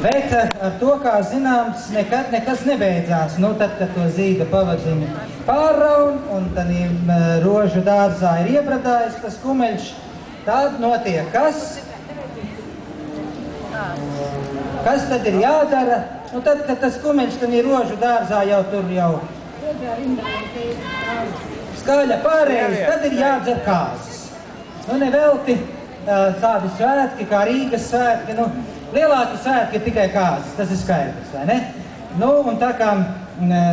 Bet ar to, kā zināms, nekad nekas nebeidzās. Nu, tad, kad to zīda pavadziņu pārraun un tad rožu dārzā ir iebradājis tas kumeļš, tad notiek kas? Kas tad ir jādara? Nu, tad, kad tas kumeļš tad ir rožu dārzā jau tur jau skaļa pārējais, tad ir jādzer kāzas. Nu, nevelti tādi svētki kā Rīgas svētki, nu, lielāki svētki ir tikai kāzas, tas ir skaidrs, vai ne? Nu, un tā kā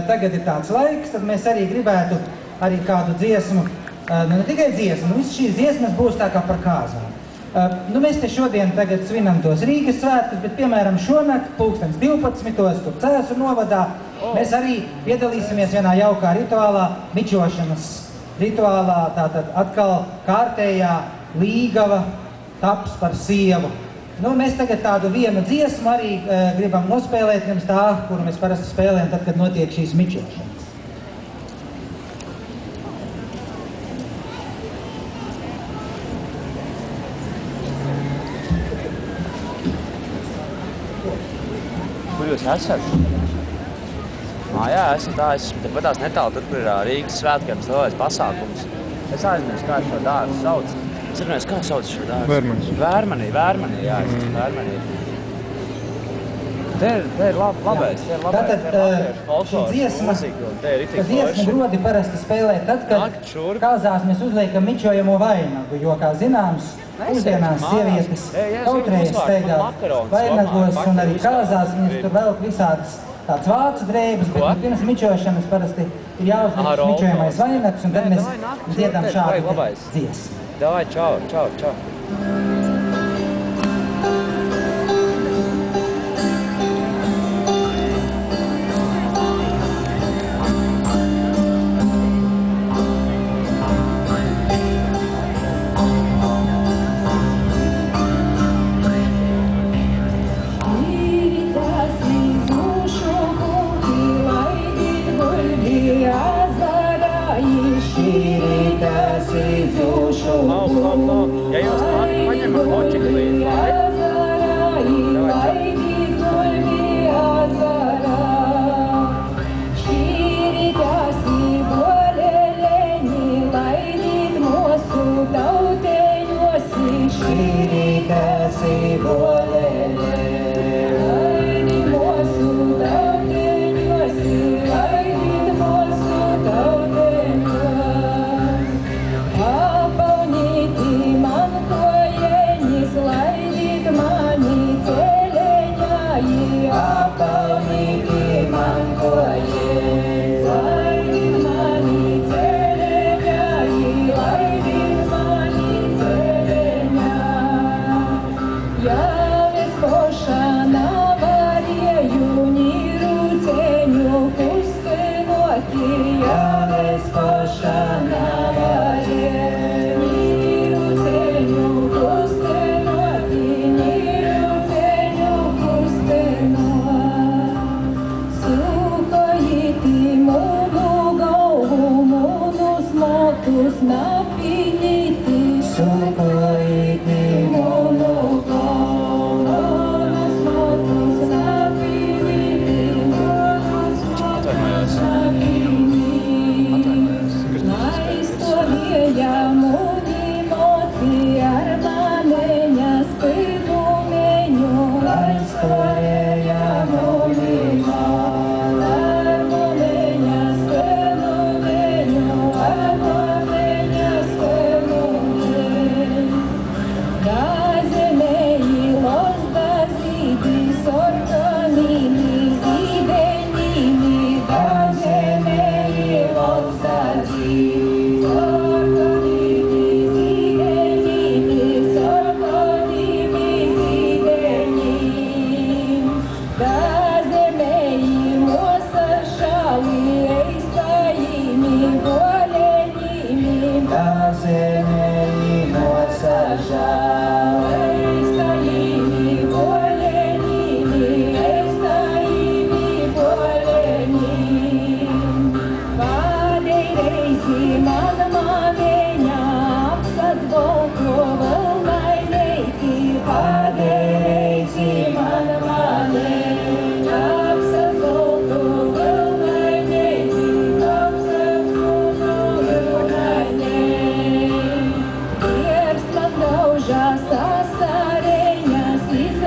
tagad ir tāds laiks, tad mēs arī gribētu arī kādu dziesmu, nu, ne tikai dziesmu, visas šīs dziesmas būs tā kā par kāzām. Nu, mēs te šodien tagad svinam tos Rīgas svētkus, bet, piemēram, šonakt, 12. tur Cēsu novadā, mēs arī piedalīsimies vienā jaukā rituālā, mičošanas rituālā, tātad atkal kārtējā līgava taps par sievu. Nu, mēs tagad tādu vienu dziesmu arī gribam nospēlēt jums tā, kuru mēs parasti spēlējam tad, kad notiek šīs mičošanas. Kur jūs esat? Jā, esmu tepatās netālu, tur, kur Rīgas svētkiem lielais pasākums. Es aizmirsu, kā šo dārzu sauc. Es atceros, kā sauc šo dārzu? Vērmanī, jā, Vērmanī. Te ir labais, Tātad šī dziesma, ka dziesmu grodi parasti spēlē tad, kad kāzās mēs uzliekam mičojamo vainagu, jo, kā zināms, pusdienās sievietes kautrējas steigāt vainagos un arī kāzās viņas tur velk visādas tāds vācu drēbes, bet pirms mičošanas parasti ir jāuzliek mičojamais vainags un tad mēs dziedam šādu dziesmu. Davai, čau. Ja jūs paņemat ločiku līdzi,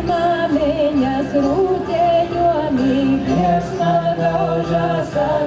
māmiņas rūteņomi, prieks man gaužās ar